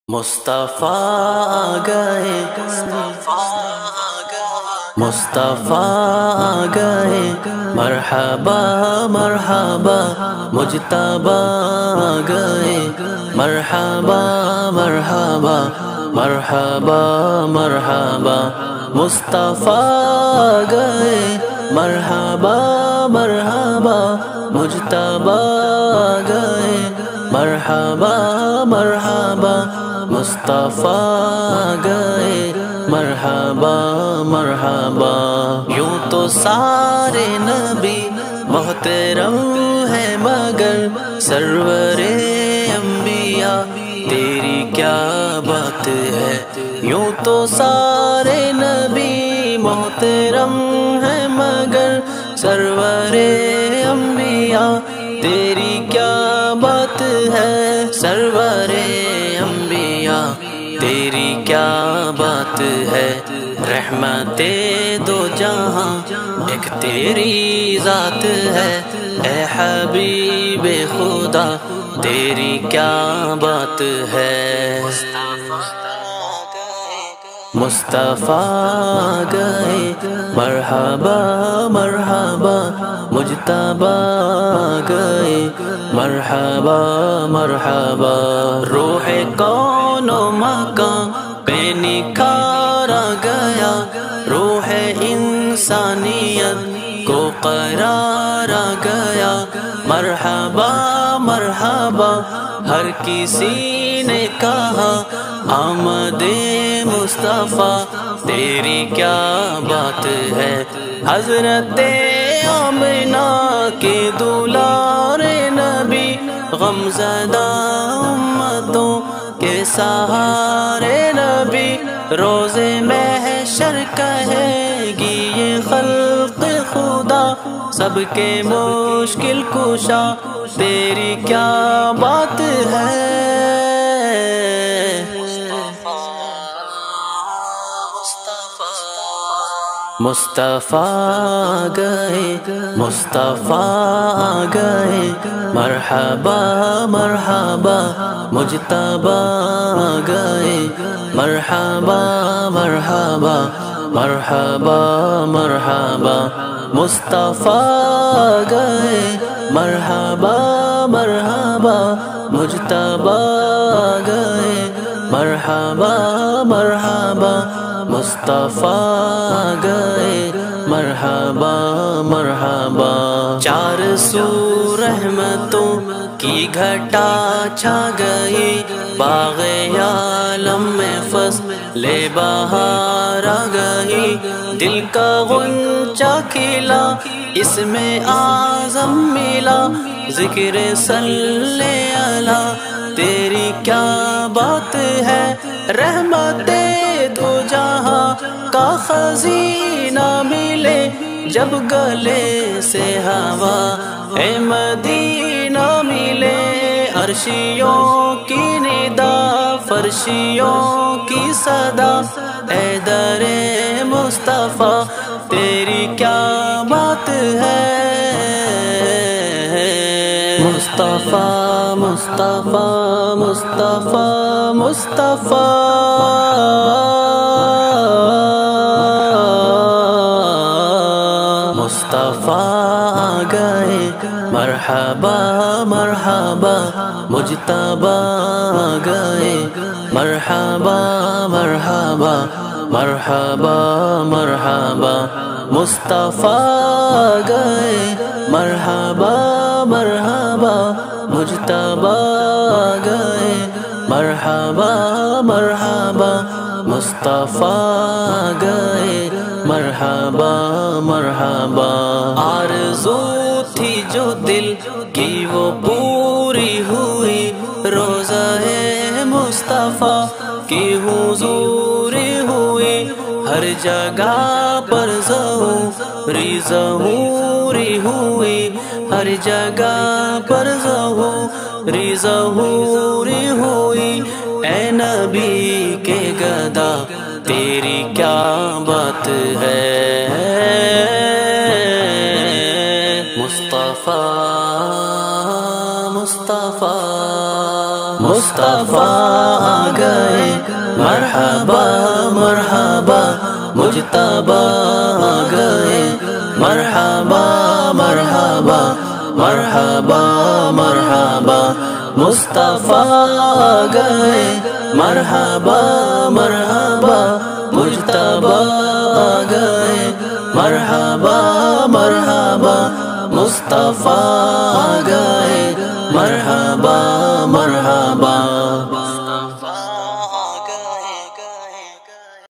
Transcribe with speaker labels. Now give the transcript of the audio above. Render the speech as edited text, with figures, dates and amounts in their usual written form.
Speaker 1: مصطفیٰ آ گئے، مصطفیٰ آ گئے، مرحبا مرحبا مجتبیٰ آ گئے، مرحبا مرحبا مرحبا مرحبا مصطفیٰ آ گئے، مرحبا مرحبا مجتبیٰ آ گئے، مرحبا مرحبا مصطفیٰ آ گئے، مرحبا مرحبا۔ یوں تو سارے نبی محترم ہے مگر سرور انبیاء تیری کیا بات ہے۔ یوں تو سارے نبی محترم ہے مگر سرور انبیاء تیری کیا بات ہے، سرور انبیاء تیری کیا بات ہے۔ رحمت دو جہاں ایک تیری ذات ہے، اے حبیب خدا تیری کیا بات ہے۔ مصطفیٰ آ گئے، مرحبا مرحبا مجتبیٰ آ گئے، مرحبا مرحبا۔ روح کون و مکان پہ نکھارا گیا، روح انسانیت کو قرار آ گیا، مرحبا مرحبا ہر کسی نے کہا آمد مصطفیٰ تیری کیا بات ہے۔ حضرت آمنہ کے دولار نبی غمزدہ امتوں کے سہارے نبی، روز محشر کہے گی یہ خلق خدا سب کے مشکل کشا تیری کیا بات ہے۔ مصطفیٰ آ گئے، مصطفیٰ آ گئے، مرحبا مرحبا مجتبیٰ آ گئے، مرحبا مرحبا مرحبا مرحبا مصطفیٰ آ گئے، مرحبا مرحبا مجتبیٰ آ گئے، مرحبا مرحبا مصطفیٰ آ گئے، مرحبا مرحبا۔ چار سو رحمتوں کی گھٹا چھا گئی، باغ عالم میں فصل بہار آ گئی، دل کا غنچہ کھلا اس میں اعظم ملا، ذکر صلی علی تیری کیا بات ہے۔ رحمت دو جہاں کا خزینہ ملے جب گلے سے ہوا اے مدینہ ملے، عرشیوں کی ندا فرشیوں کی صدا، اے در مصطفیٰ تیری کیا بات ہے۔ مصطفیٰ مصطفیٰ مصطفیٰ مصطفیٰ مصطفیٰ آ گئے، مرحبا مرحبا مجتبیٰ آ گئے، مرحبا مرحبا مرحبا مرحبا مصطفیٰ آ گئے، مرحبا مرحبا مجتبیٰ آ گئے، مرحبا مرحبا مصطفیٰ آ گئے، مرحبا مرحبا۔ آرزو تھی جو دل کی وہ پوری ہوئی، روزہ مصطفیٰ کی حضوری ہوئی، ہر جگہ پر ظہوری ظہوری ہوئی، ہر جگہ پر ظہوری ظہوری ہوئی، اے نبی کے گدا تیری کیا بات ہے۔ مصطفیٰ مصطفیٰ مصطفیٰ آ گئے، مرحبا مرحبا مجتبی آ گئے مرحبا مرحبا مرحبا مرحبا مصطفیٰ آ گئے مرحبا مرحبا مجتبی آ گئے مرحبا مرحبا مصطفیٰ آ گئے مرحبا مرحبا